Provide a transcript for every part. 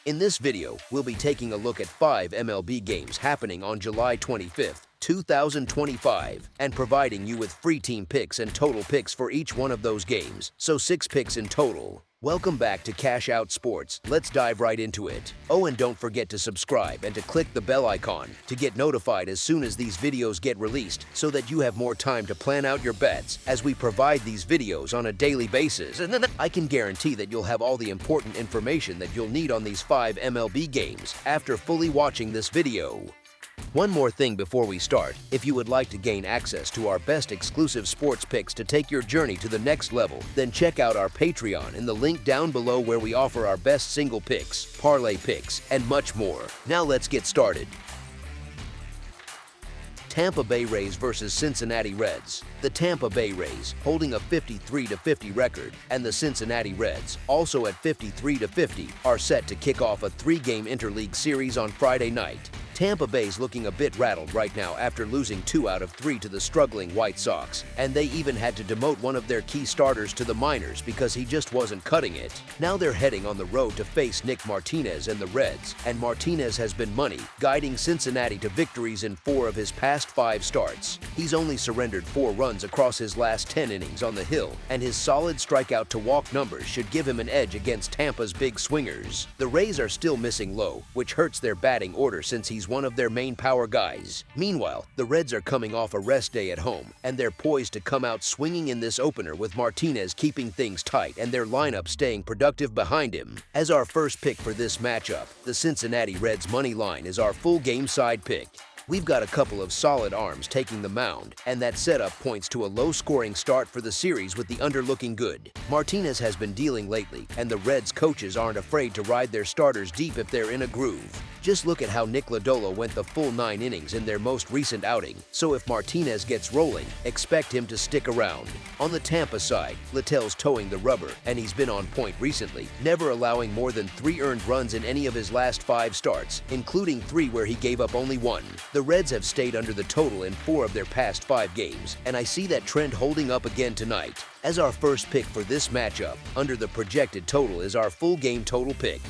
In this video, we'll be taking a look at 5 MLB games happening on July 25th, 2025, and providing you with free team picks and total picks for each one of those games, so 6 picks in total. Welcome back to Cash Out Sports. Let's dive right into it. Oh, and don't forget to subscribe and to click the bell icon to get notified as soon as these videos get released so that you have more time to plan out your bets as we provide these videos on a daily basis. And I can guarantee that you'll have all the important information that you'll need on these 5 MLB games after fully watching this video. One more thing before we start, if you would like to gain access to our best exclusive sports picks to take your journey to the next level, then check out our Patreon in the link down below where we offer our best single picks, parlay picks, and much more. Now let's get started. Tampa Bay Rays versus Cincinnati Reds. The Tampa Bay Rays, holding a 53-50 record, and the Cincinnati Reds, also at 53-50, are set to kick off a 3-game interleague series on Friday night. Tampa Bay's looking a bit rattled right now after losing 2 out of 3 to the struggling White Sox, and they even had to demote one of their key starters to the minors because he just wasn't cutting it. Now they're heading on the road to face Nick Martinez and the Reds, and Martinez has been money, guiding Cincinnati to victories in 4 of his past 5 starts. He's only surrendered 4 runs across his last 10 innings on the hill, and his solid strikeout-to-walk numbers should give him an edge against Tampa's big swingers. The Rays are still missing Lowe, which hurts their batting order since he's one of their main power guys. Meanwhile, the Reds are coming off a rest day at home, and they're poised to come out swinging in this opener with Martinez keeping things tight and their lineup staying productive behind him. As our first pick for this matchup, the Cincinnati Reds money line is our full game side pick. We've got a couple of solid arms taking the mound, and that setup points to a low-scoring start for the series with the under looking good. Martinez has been dealing lately, and the Reds coaches aren't afraid to ride their starters deep if they're in a groove. Just look at how Nick Lodolo went the full 9 innings in their most recent outing, so if Martinez gets rolling, expect him to stick around. On the Tampa side, Littell's towing the rubber, and he's been on point recently, never allowing more than 3 earned runs in any of his last 5 starts, including 3 where he gave up only 1. The Reds have stayed under the total in 4 of their past 5 games, and I see that trend holding up again tonight. As our first pick for this matchup, under the projected total is our full game total pick.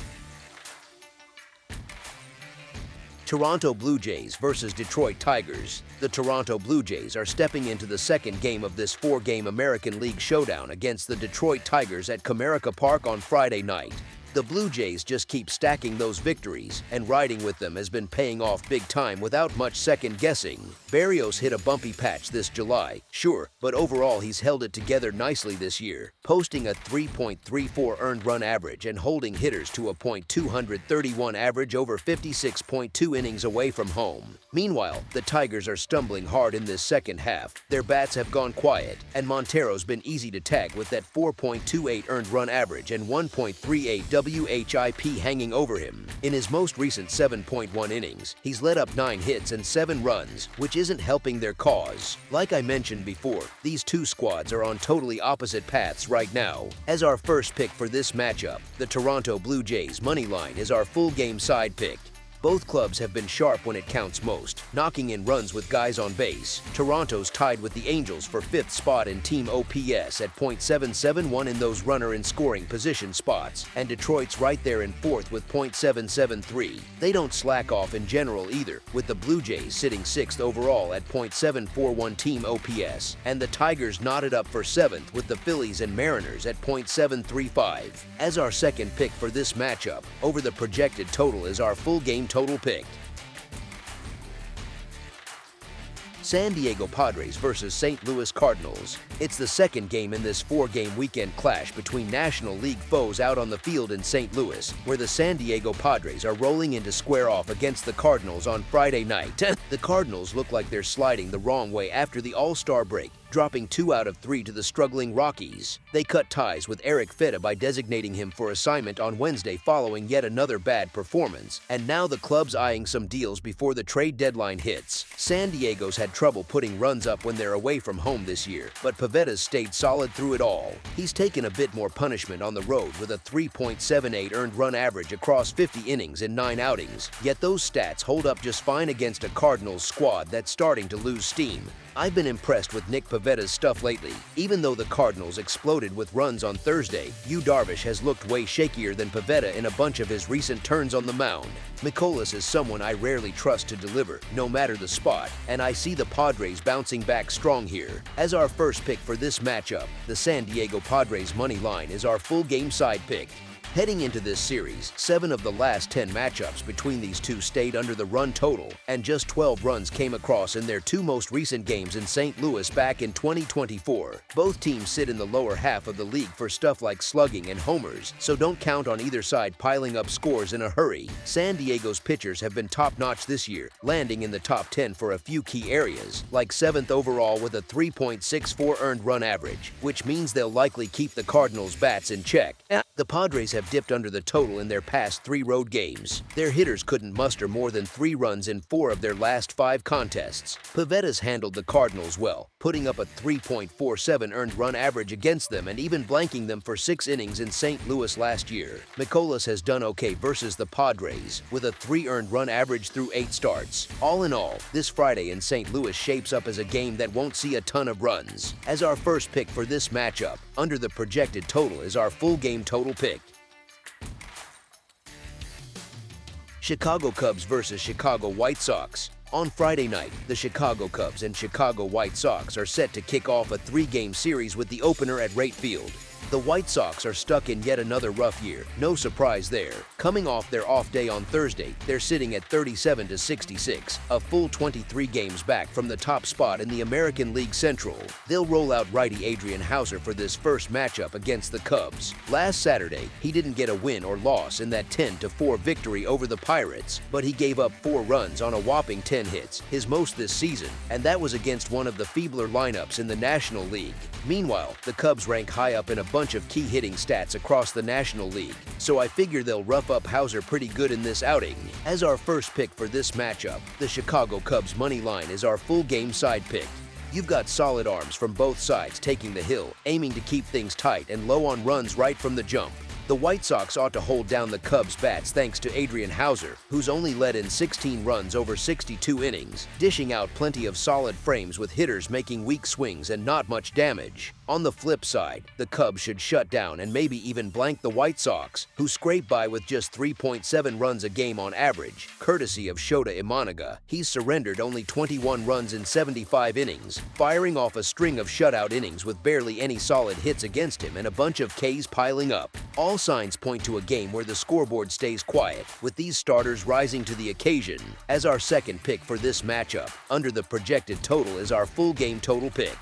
Toronto Blue Jays versus Detroit Tigers. The Toronto Blue Jays are stepping into the second game of this 4-game American League showdown against the Detroit Tigers at Comerica Park on Friday night. The Blue Jays just keep stacking those victories, and riding with them has been paying off big time without much second guessing. Berrios hit a bumpy patch this July, sure, but overall he's held it together nicely this year, posting a 3.34 earned run average and holding hitters to a .231 average over 56.2 innings away from home. Meanwhile, the Tigers are stumbling hard in this second half. Their bats have gone quiet, and Montero's been easy to tag with that 4.28 earned run average and 1.38 WHIP hanging over him. In his most recent 7.1 innings, he's let up 9 hits and 7 runs, which isn't helping their cause. Like I mentioned before, these 2 squads are on totally opposite paths right now. As our first pick for this matchup, the Toronto Blue Jays money line is our full game side pick. Both clubs have been sharp when it counts most, knocking in runs with guys on base. Toronto's tied with the Angels for 5th spot in team OPS at .771 in those runner in scoring position spots, and Detroit's right there in 4th with .773. They don't slack off in general either, with the Blue Jays sitting 6th overall at .741 team OPS, and the Tigers knotted up for 7th with the Phillies and Mariners at .735. As our second pick for this matchup, over the projected total is our full game total pick. San Diego Padres versus St. Louis Cardinals. It's the second game in this 4-game weekend clash between National League foes out on the field in St. Louis, where the San Diego Padres are rolling in to square off against the Cardinals on Friday night. The Cardinals look like they're sliding the wrong way after the All-Star break, dropping 2 out of 3 to the struggling Rockies. They cut ties with Eric Feta by designating him for assignment on Wednesday following yet another bad performance, and now the club's eyeing some deals before the trade deadline hits. San Diego's had trouble putting runs up when they're away from home this year, but Pavetta's stayed solid through it all. He's taken a bit more punishment on the road with a 3.78 earned run average across 50 innings in 9 outings, yet those stats hold up just fine against a Cardinals squad that's starting to lose steam. I've been impressed with Nick Pavetta Pavetta's stuff lately. Even though the Cardinals exploded with runs on Thursday, Yu Darvish has looked way shakier than Pavetta in a bunch of his recent turns on the mound. Mikolas is someone I rarely trust to deliver, no matter the spot, and I see the Padres bouncing back strong here. As our first pick for this matchup, the San Diego Padres money line is our full game side pick. Heading into this series, 7 of the last 10 matchups between these two stayed under the run total, and just 12 runs came across in their 2 most recent games in St. Louis back in 2024. Both teams sit in the lower half of the league for stuff like slugging and homers, so don't count on either side piling up scores in a hurry. San Diego's pitchers have been top-notch this year, landing in the top 10 for a few key areas, like 7th overall with a 3.64 earned run average, which means they'll likely keep the Cardinals' bats in check. The Padres have dipped under the total in their past 3 road games. Their hitters couldn't muster more than 3 runs in 4 of their last 5 contests. Pavetta's handled the Cardinals well, putting up a 3.47 earned run average against them and even blanking them for 6 innings in St. Louis last year. Mikolas has done okay versus the Padres, with a 3 earned run average through 8 starts. All in all, this Friday in St. Louis shapes up as a game that won't see a ton of runs. As our first pick for this matchup, under the projected total is our full game total pick. Chicago Cubs versus Chicago White Sox. On Friday night, the Chicago Cubs and Chicago White Sox are set to kick off a 3-game series with the opener at Wright Field. The White Sox are stuck in yet another rough year, no surprise there. Coming off their off day on Thursday, they're sitting at 37-66, a full 23 games back from the top spot in the American League Central. They'll roll out righty Adrian Houser for this first matchup against the Cubs. Last Saturday, he didn't get a win or loss in that 10-4 victory over the Pirates, but he gave up 4 runs on a whopping 10 hits, his most this season, and that was against one of the feebler lineups in the National League. Meanwhile, the Cubs rank high up in a bunch of key hitting stats across the National League, so I figure they'll rough up Houser pretty good in this outing. As our first pick for this matchup, the Chicago Cubs money line is our full game side pick. You've got solid arms from both sides taking the hill, aiming to keep things tight and low on runs right from the jump. The White Sox ought to hold down the Cubs' bats thanks to Adrian Houser, who's only led in 16 runs over 62 innings, dishing out plenty of solid frames with hitters making weak swings and not much damage. On the flip side, the Cubs should shut down and maybe even blank the White Sox, who scrape by with just 3.7 runs a game on average, courtesy of Shota Imanaga. He's surrendered only 21 runs in 75 innings, firing off a string of shutout innings with barely any solid hits against him and a bunch of Ks piling up. All signs point to a game where the scoreboard stays quiet, with these starters rising to the occasion. As our second pick for this matchup, under the projected total is our full game total pick.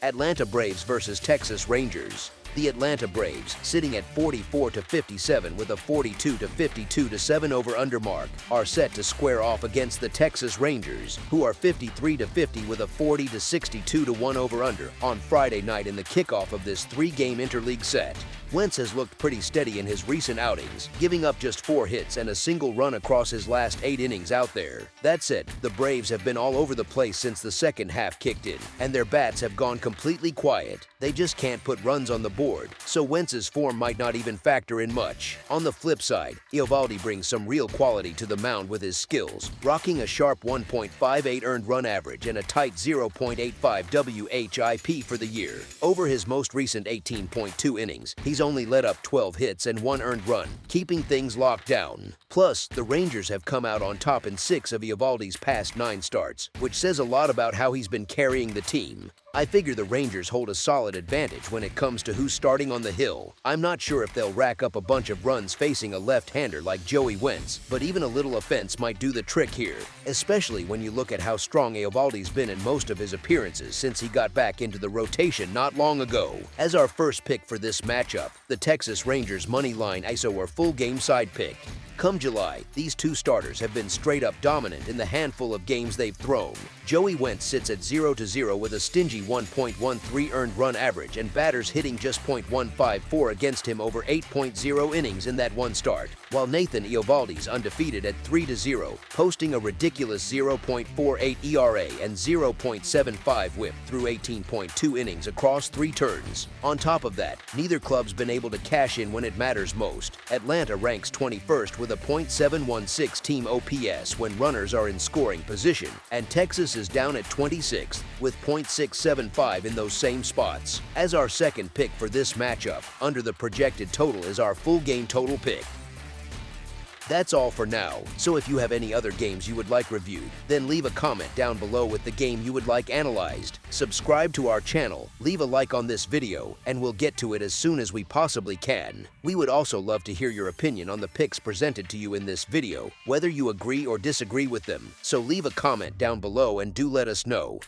Atlanta Braves versus Texas Rangers. The Atlanta Braves, sitting at 44-57 with a 42-52-7 over-under mark, are set to square off against the Texas Rangers, who are 53-50 with a 40-62-1 over-under on Friday night in the kickoff of this 3-game interleague set. Wentz has looked pretty steady in his recent outings, giving up just 4 hits and a single run across his last 8 innings out there. That said, the Braves have been all over the place since the second half kicked in, and their bats have gone completely quiet. They just can't put runs on the board, so Wentz's form might not even factor in much. On the flip side, Eovaldi brings some real quality to the mound with his skills, rocking a sharp 1.58 earned run average and a tight 0.85 WHIP for the year. Over his most recent 18.2 innings, he's only let up 12 hits and 1 earned run, keeping things locked down. Plus, the Rangers have come out on top in 6 of Eovaldi's past 9 starts, which says a lot about how he's been carrying the team. I figure the Rangers hold a solid advantage when it comes to who's starting on the hill. I'm not sure if they'll rack up a bunch of runs facing a left-hander like Joey Wentz, but even a little offense might do the trick here, especially when you look at how strong Eovaldi's been in most of his appearances since he got back into the rotation not long ago. As our first pick for this matchup, the Texas Rangers money line ISO or full game side pick. Come July, these two starters have been straight-up dominant in the handful of games they've thrown. Joey Wentz sits at 0-0 with a stingy 1.13 earned run average and batters hitting just .154 against him over 8.0 innings in that one start, while Nathan Eovaldi's undefeated at 3-0, posting a ridiculous 0.48 ERA and 0.75 WHIP through 18.2 innings across 3 turns. On top of that, neither club's been able to cash in when it matters most. Atlanta ranks 21st with with a .716 team OPS when runners are in scoring position, and Texas is down at 26th with .675 in those same spots. As our second pick for this matchup, under the projected total is our full game total pick. That's all for now, so if you have any other games you would like reviewed, then leave a comment down below with the game you would like analyzed. Subscribe to our channel, leave a like on this video, and we'll get to it as soon as we possibly can. We would also love to hear your opinion on the picks presented to you in this video, whether you agree or disagree with them, so leave a comment down below and do let us know.